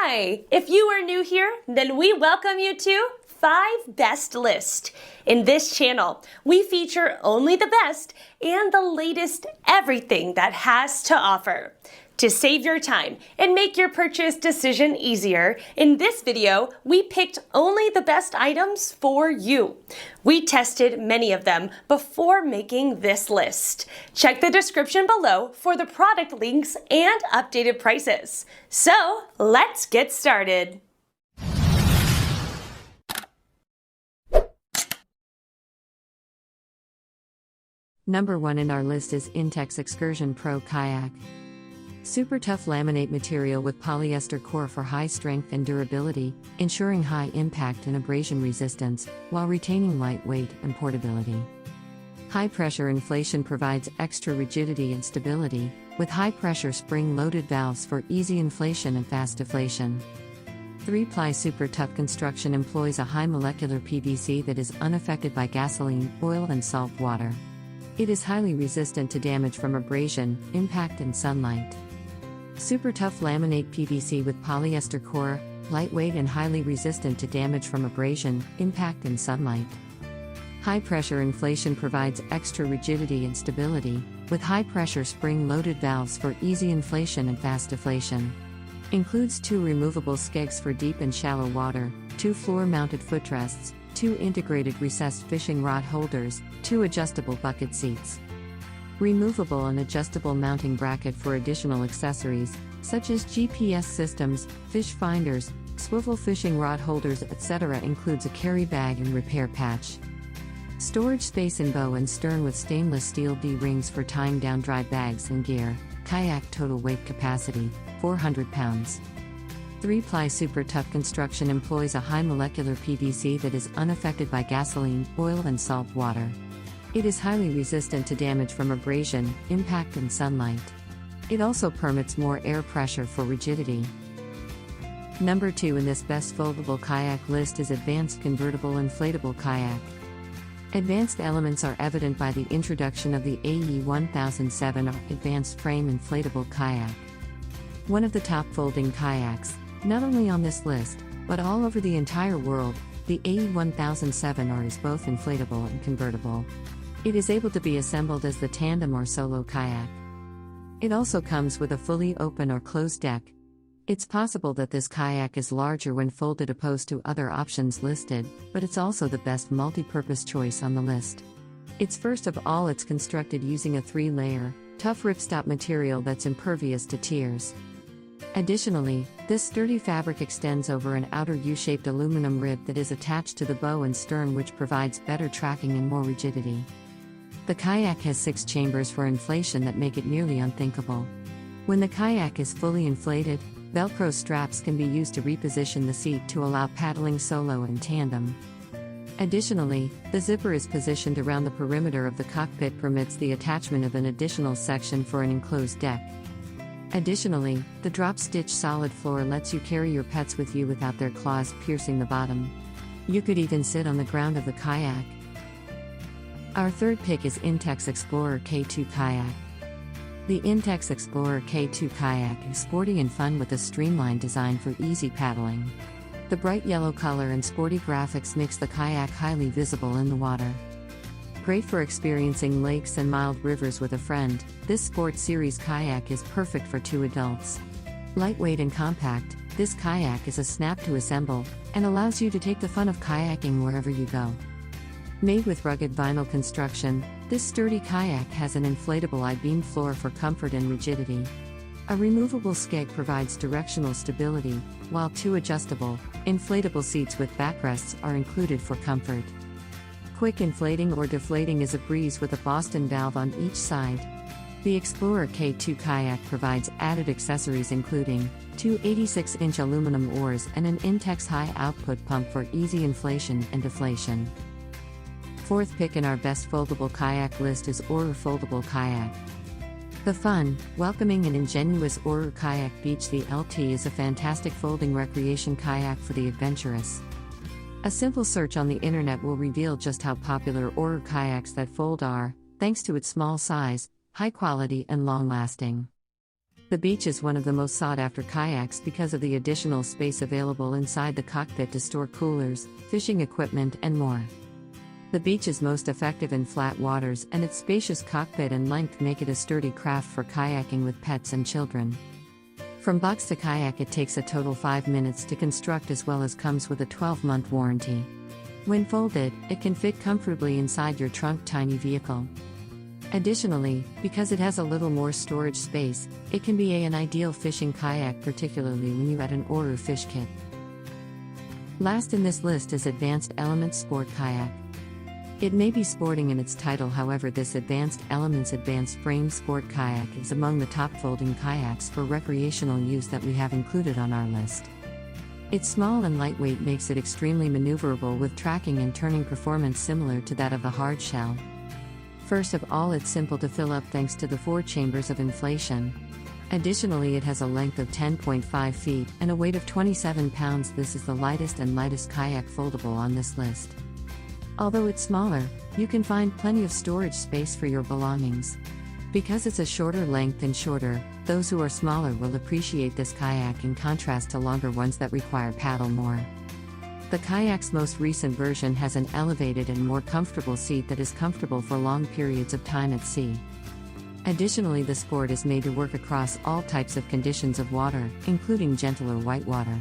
Hi! If you are new here, then we welcome you to 5 Best List. In this channel, we feature only the best and the latest everything that has to offer. To save your time and make your purchase decision easier, in this video, we picked only the best items for you. We tested many of them before making this list. Check the description below for the product links and updated prices. So, let's get started. Number 1 in our list is Intex Excursion Pro Kayak. Super tough laminate material with polyester core for high strength and durability, ensuring high impact and abrasion resistance, while retaining lightweight and portability. High pressure inflation provides extra rigidity and stability, with high pressure spring-loaded valves for easy inflation and fast deflation. 3-ply super tough construction employs a high molecular PVC that is unaffected by gasoline, oil, and salt water. It is highly resistant to damage from abrasion, impact, and sunlight. Super tough laminate PVC with polyester core, lightweight and highly resistant to damage from abrasion, impact, and sunlight. High pressure inflation provides extra rigidity and stability, with high pressure spring-loaded valves for easy inflation and fast deflation. Includes 2 removable skegs for deep and shallow water, 2 floor-mounted footrests, 2 integrated recessed fishing rod holders, 2 adjustable bucket seats. Removable and adjustable mounting bracket for additional accessories, such as GPS systems, fish finders, swivel fishing rod holders, etc. Includes a carry bag and repair patch. Storage space in bow and stern with stainless steel D-rings for tying down dry bags and gear. Kayak total weight capacity, 400 pounds. 3-ply super tough construction employs a high molecular PVC that is unaffected by gasoline, oil, and salt water. It is highly resistant to damage from abrasion, impact, and sunlight. It also permits more air pressure for rigidity. Number 2 in this best foldable kayak list is Advanced Convertible Inflatable Kayak. Advanced elements are evident by the introduction of the AE1007 or Advanced Frame Inflatable Kayak. One of the top folding kayaks, not only on this list, but all over the entire world, the AE1007R is both inflatable and convertible. It is able to be assembled as the tandem or solo kayak. It also comes with a fully open or closed deck. It's possible that this kayak is larger when folded opposed to other options listed, but it's also the best multi-purpose choice on the list. It's first of all, it's constructed using a 3-layer, tough ripstop material that's impervious to tears. Additionally, this sturdy fabric extends over an outer U-shaped aluminum rib that is attached to the bow and stern, which provides better tracking and more rigidity. The kayak has 6 chambers for inflation that make it nearly unthinkable. When the kayak is fully inflated, Velcro straps can be used to reposition the seat to allow paddling solo and tandem. Additionally, the zipper is positioned around the perimeter of the cockpit, permits the attachment of an additional section for an enclosed deck. Additionally, the drop-stitch solid floor lets you carry your pets with you without their claws piercing the bottom. You could even sit on the ground of the kayak. Our third pick is Intex Explorer K2 Kayak. The Intex Explorer K2 Kayak is sporty and fun with a streamlined design for easy paddling. The bright yellow color and sporty graphics makes the kayak highly visible in the water. Great for experiencing lakes and mild rivers with a friend, this sports series kayak is perfect for 2 adults. Lightweight and compact, this kayak is a snap to assemble, and allows you to take the fun of kayaking wherever you go. Made with rugged vinyl construction, this sturdy kayak has an inflatable I-beam floor for comfort and rigidity. A removable skeg provides directional stability, while 2 adjustable, inflatable seats with backrests are included for comfort. Quick inflating or deflating is a breeze with a Boston valve on each side. The Explorer K2 Kayak provides added accessories including 2 86-inch aluminum oars and an Intex high-output pump for easy inflation and deflation. Fourth pick in our best foldable kayak list is Oru Foldable Kayak. The fun, welcoming and ingenious Oru Kayak Beach. The LT is a fantastic folding recreation kayak for the adventurous. A simple search on the internet will reveal just how popular Oru kayaks that fold are, thanks to its small size, high quality and long-lasting. The beach is one of the most sought-after kayaks because of the additional space available inside the cockpit to store coolers, fishing equipment, and more. The beach is most effective in flat waters, and its spacious cockpit and length make it a sturdy craft for kayaking with pets and children. From box to kayak, it takes a total 5 minutes to construct, as well as comes with a 12-month warranty. When folded, it can fit comfortably inside your trunk tiny vehicle. Additionally, because it has a little more storage space, it can be an ideal fishing kayak, particularly when you add an Oru fish kit. Last in this list is Advanced Elements Sport Kayak. It may be sporting in its title, however, this Advanced Elements Advanced Frame Sport Kayak is among the top folding kayaks for recreational use that we have included on our list. Its small and lightweight makes it extremely maneuverable, with tracking and turning performance similar to that of the hard shell. First of all, it's simple to fill up thanks to the 4 chambers of inflation. Additionally, it has a length of 10.5 feet and a weight of 27 pounds. This is the lightest kayak foldable on this list. Although it's smaller, you can find plenty of storage space for your belongings. Because it's a shorter length and shorter, those who are smaller will appreciate this kayak in contrast to longer ones that require paddle more. The kayak's most recent version has an elevated and more comfortable seat that is comfortable for long periods of time at sea. Additionally, the sport is made to work across all types of conditions of water, including gentle or white water.